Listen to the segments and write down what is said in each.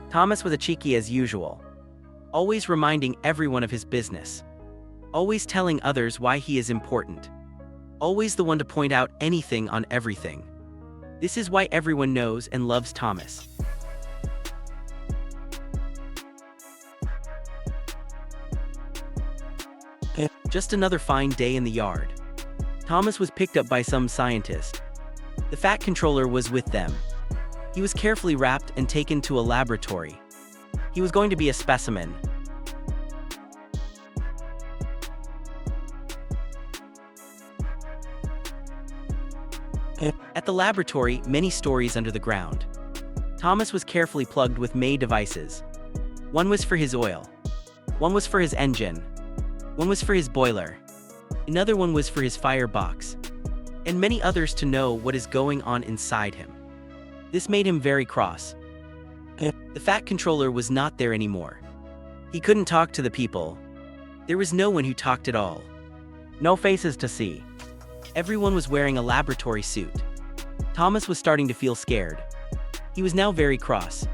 Thomas was a cheeky as usual, always reminding everyone of his business, always telling others why he is important, always the one to point out anything on everything. This is why everyone knows and loves Thomas. Just another fine day in the yard. Thomas was picked up by some scientist. The fat controller was with them. He was carefully wrapped and taken to a laboratory. He was going to be a specimen. At the laboratory, many stories under the ground. Thomas was carefully plugged with many devices. One was for his oil. One was for his engine. One was for his boiler. Another one was for his firebox. And many others to know what is going on inside him. This made him very cross. The fat controller was not there anymore. He couldn't talk to the people. There was no one who talked at all. No faces to see. Everyone was wearing a laboratory suit. Thomas was starting to feel scared. He was now very cross.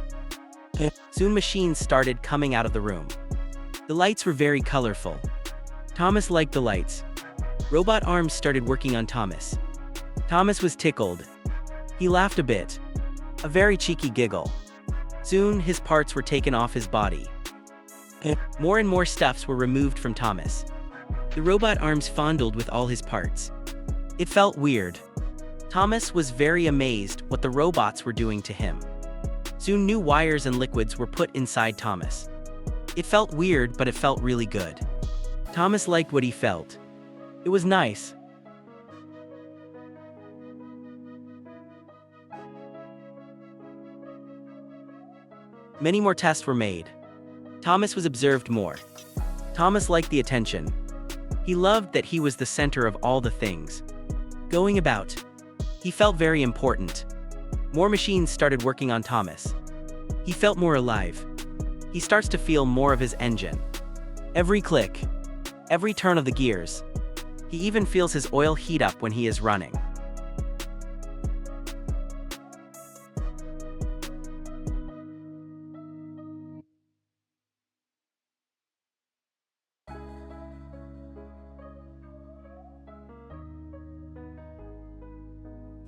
Soon machines started coming out of the room. The lights were very colorful. Thomas liked the lights. Robot arms started working on Thomas. Thomas was tickled. He laughed a bit. A very cheeky giggle. Soon, his parts were taken off his body. More and more stuffs were removed from Thomas. The robot arms fondled with all his parts. It felt weird. Thomas was very amazed what the robots were doing to him. Soon new wires and liquids were put inside Thomas. It felt weird, but it felt really good. Thomas liked what he felt. It was nice. Many more tests were made. Thomas was observed more. Thomas liked the attention. He loved that he was the center of all the things going about. He felt very important. More machines started working on Thomas. He felt more alive. He starts to feel more of his engine. Every click, every turn of the gears. He even feels his oil heat up when he is running.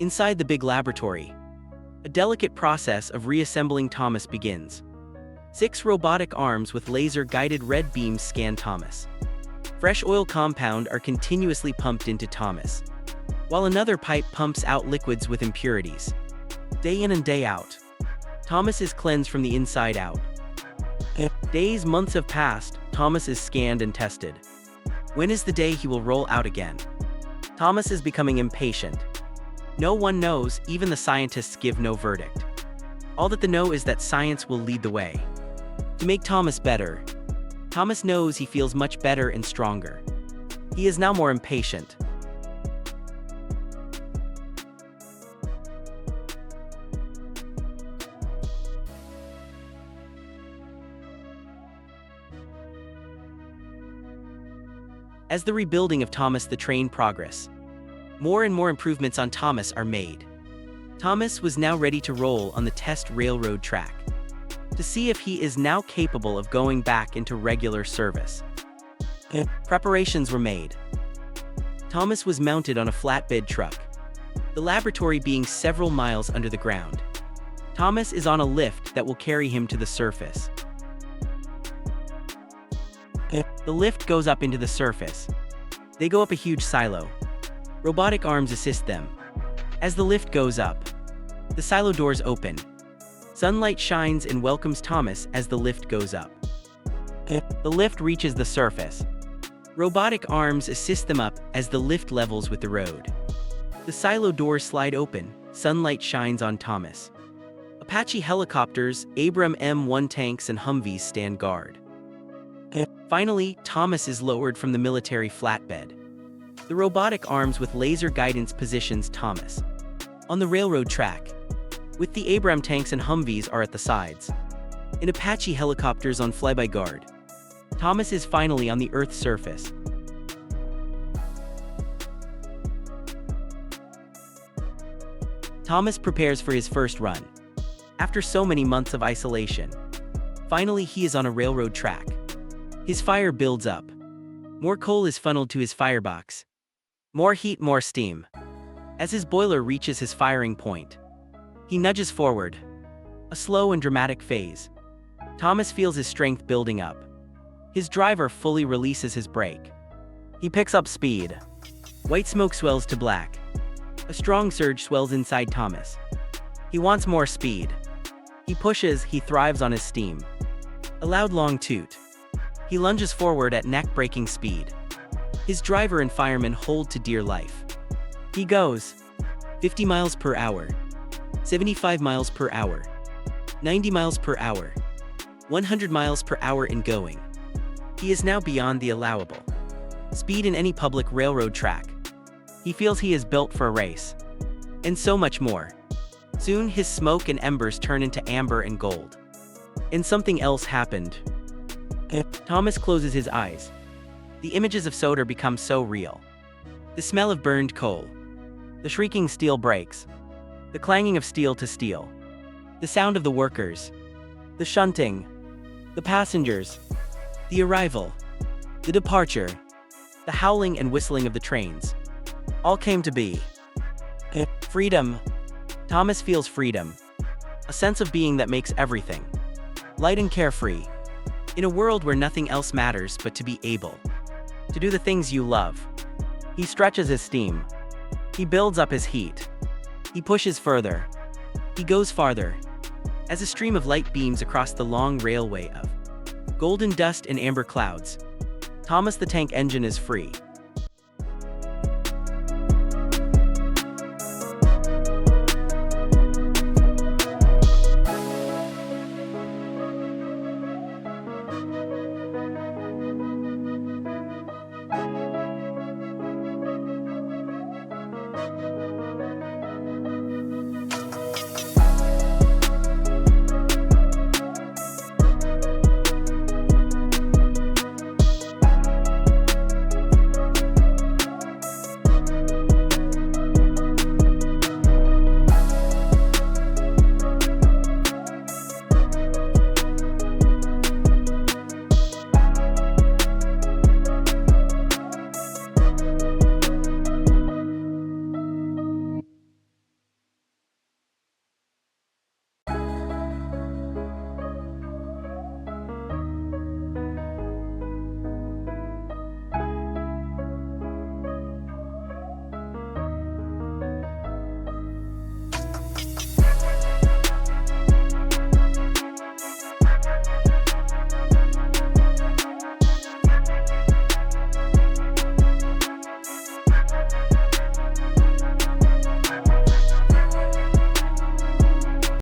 Inside the big laboratory, a delicate process of reassembling Thomas begins. 6 robotic arms with laser-guided red beams scan Thomas. Fresh oil compound are continuously pumped into Thomas, while another pipe pumps out liquids with impurities. Day in and day out, Thomas is cleansed from the inside out. Days, months have passed, Thomas is scanned and tested. When is the day he will roll out again? Thomas is becoming impatient. No one knows, even the scientists give no verdict. All that they know is that science will lead the way. To make Thomas better, Thomas knows he feels much better and stronger. He is now more impatient. As the rebuilding of Thomas the train progress, more and more improvements on Thomas are made. Thomas was now ready to roll on the test railroad track to see if he is now capable of going back into regular service. Preparations were made. Thomas was mounted on a flatbed truck, the laboratory being several miles under the ground. Thomas is on a lift that will carry him to the surface. The lift goes up into the surface. They go up a huge silo. Robotic arms assist them. As the lift goes up, the silo doors open. Sunlight shines and welcomes Thomas as the lift goes up. The lift reaches the surface. Robotic arms assist them up as the lift levels with the road. The silo doors slide open. Sunlight shines on Thomas. Apache helicopters, Abram M1 tanks and Humvees stand guard. Finally, Thomas is lowered from the military flatbed. The robotic arms with laser guidance positions Thomas on the railroad track, with the Abram tanks and Humvees are at the sides, and Apache helicopters on flyby guard. Thomas is finally on the Earth's surface. Thomas prepares for his first run. After so many months of isolation, Finally, he is on a railroad track. His fire builds up. More coal is funneled to his firebox. More heat, more steam. As his boiler reaches his firing point, he nudges forward. A slow and dramatic phase. Thomas feels his strength building up. His driver fully releases his brake. He picks up speed. White smoke swells to black. A strong surge swells inside Thomas. He wants more speed. He pushes, he thrives on his steam. A loud long toot. He lunges forward at neck-breaking speed. His driver and fireman hold to dear life. He goes 50 miles per hour, 75 miles per hour, 90 miles per hour, 100 miles per hour in going. He is now beyond the allowable speed in any public railroad track. He feels he is built for a race. And so much more. Soon his smoke and embers turn into amber and gold. And something else happened. Thomas closes his eyes. The images of solder become so real. The smell of burned coal. The shrieking steel brakes. The clanging of steel to steel. The sound of the workers. The shunting. The passengers. The arrival. The departure. The howling and whistling of the trains. All came to be. Freedom. Thomas feels freedom. A sense of being that makes everything light and carefree. In a world where nothing else matters but to be able to do the things you love. He stretches his steam. He builds up his heat. He pushes further. He goes farther. As a stream of light beams across the long railway of golden dust and amber clouds, Thomas the Tank Engine is free.